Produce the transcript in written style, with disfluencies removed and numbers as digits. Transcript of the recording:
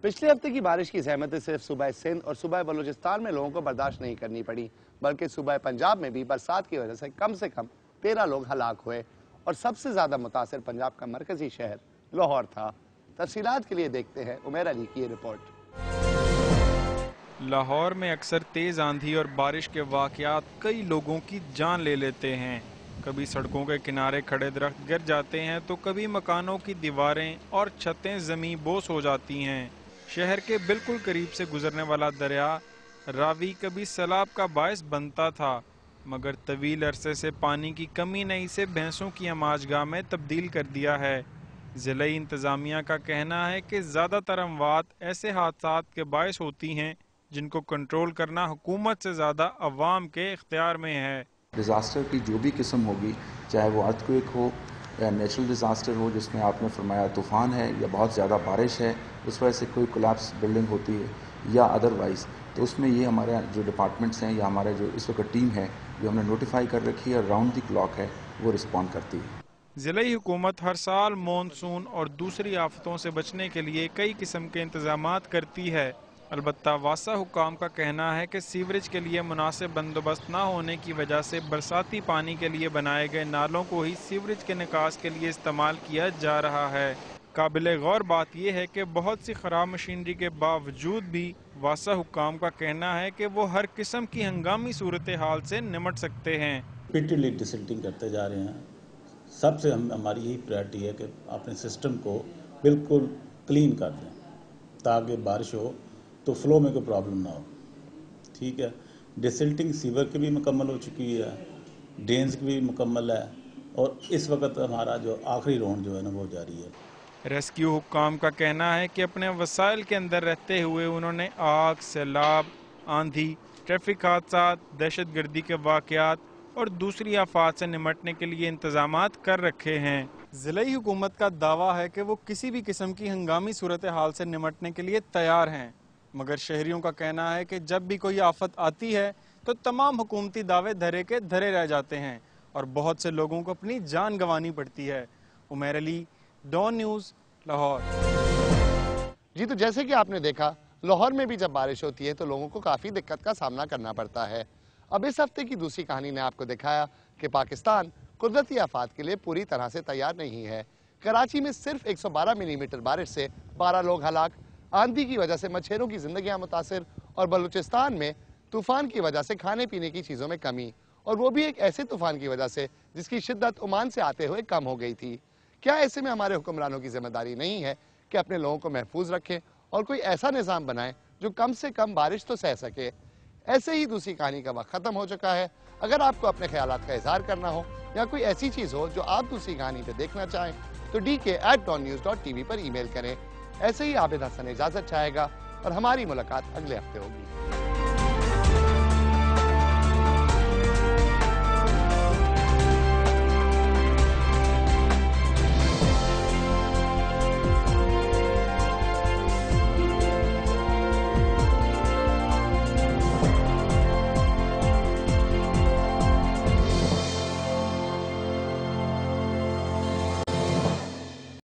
पिछले हफ्ते की बारिश की ज़हमतें सिर्फ सूबा सिंध और सूबा बलूचिस्तान में लोगों को बर्दाश्त नहीं करनी पड़ी, बल्कि सूबा पंजाब में भी बरसात की वजह से कम 13 लोग हलाक हुए और सबसे ज्यादा मुतासिर पंजाब का मरकजी शहर लाहौर था। तफसीलात के लिए देखते हैं उमैर अली की ये रिपोर्ट। लाहौर में अक्सर तेज आंधी और बारिश के वाकयात कई लोगों की जान ले लेते हैं। कभी सड़कों के किनारे खड़े दरख्त गिर जाते हैं तो कभी मकानों की दीवारें और छतें ज़मीं बोस हो जाती हैं। शहर के बिल्कुल करीब से गुजरने वाला दरिया रावी कभी सैलाब का बायस बनता था, मगर तवील अरसे से पानी की कमी ने इसे भैंसों की अमाजगाह में तब्दील कर दिया है। ज़िले इंतज़ामिया का कहना है कि ज़्यादातर अमवात ऐसे हादसात के बायस होती हैं जिनको कंट्रोल करना हुकूमत से ज़्यादा अवाम के इख्तियार में है। डिज़ास्टर की जो भी किस्म होगी, चाहे वो अर्थक्वेक हो या नेचुरल डिज़ास्टर हो जिसमें आपने फरमाया तूफ़ान है या बहुत ज़्यादा बारिश है, उस वजह से कोई कोलैप्स बिल्डिंग होती है या अदरवाइज़, तो उसमें ये हमारे जो डिपार्टमेंट्स हैं या हमारे जो इस वक्त टीम है जो हमने नोटिफाई कर रखी है और राउंड द क्लॉक है वो रिस्पॉन्ड करती है। ज़िले हुकूमत हर साल मानसून और दूसरी आफतों से बचने के लिए कई किस्म के इंतजामात करती है। अलबत्ता वासा हुकाम का कहना है कि सीवरेज के लिए मुनासिब बंदोबस्त ना होने की वजह से बरसाती पानी के लिए बनाए गए नालों को ही सीवरेज के निकास के लिए इस्तेमाल किया जा रहा है। काबिल गौर बात यह है कि बहुत सी खराब मशीनरी के बावजूद भी वासा हुकाम का कहना है कि वो हर किस्म की हंगामी सूरत हाल से निमट सकते हैं। रिपीटेडली डिसिल्टिंग करते जा रहे हैं। सबसे हमारी यही प्रायोरिटी है कि अपने सिस्टम को बिल्कुल क्लीन कर दें ताकि बारिश हो तो फ्लो में कोई प्रॉब्लम ना हो। ठीक है, डिसिल्टिंग सीवर की भी मुकम्मल हो चुकी है, ड्रेन्स की भी मुकम्मल है और इस वक्त हमारा जो आखिरी राउंड जो है ना वो जारी है। रेस्क्यू हुक्काम का कहना है कि अपने वसाइल के अंदर रहते हुए उन्होंने आग, सैलाब, आंधी, ट्रैफिक हादसा, दहशत गर्दी के वाकयात और दूसरी आफात से निमटने के लिए इंतजामात कर रखे हैं। ज़िले हुकूमत का दावा है कि वो किसी भी किस्म की हंगामी सूरत हाल से निमटने के लिए तैयार हैं, मगर शहरियों का कहना है कि जब भी कोई आफत आती है तो तमाम हुकूमती दावे धरे के धरे रह जाते हैं और बहुत से लोगों को अपनी जान गंवानी पड़ती है। Umair Ali, Dawn News, Lahore. जी, तो जैसे कि आपने देखा, लाहौर में भी जब बारिश होती है तो लोगों को काफ़ी दिक्कत का सामना करना पड़ता है। अब इस हफ्ते की दूसरी कहानी ने आपको दिखाया कि पाकिस्तान कुदरती आफात के लिए पूरी तरह से तैयार नहीं है। कराची में सिर्फ 112 मिलीमीटर बारिश से 12 लोग हलाक, आंधी की वजह से मच्छरों की जिंदगियां मुतासिर और बलूचिस्तान में तूफान की वजह से खाने पीने की चीज़ों में कमी, और वो भी एक ऐसे तूफान की वजह से जिसकी शिद्दत ओमान से आते हुए कम हो गई थी। क्या ऐसे में हमारे हुक्मरानों की जिम्मेदारी नहीं है कि अपने लोगों को महफूज रखें और कोई ऐसा निज़ाम बनाएं जो कम से कम बारिश तो सह सके? ऐसे ही दूसरी कहानी का वक्त ख़त्म हो चुका है। अगर आपको अपने ख्यालात का इजहार करना हो या कोई ऐसी चीज़ हो जो आप दूसरी कहानी पे देखना चाहें तो dk@donnews.tv पर ईमेल करें। ऐसे ही आबिद हसन इजाज़त चाहेगा और हमारी मुलाकात अगले हफ्ते होगी।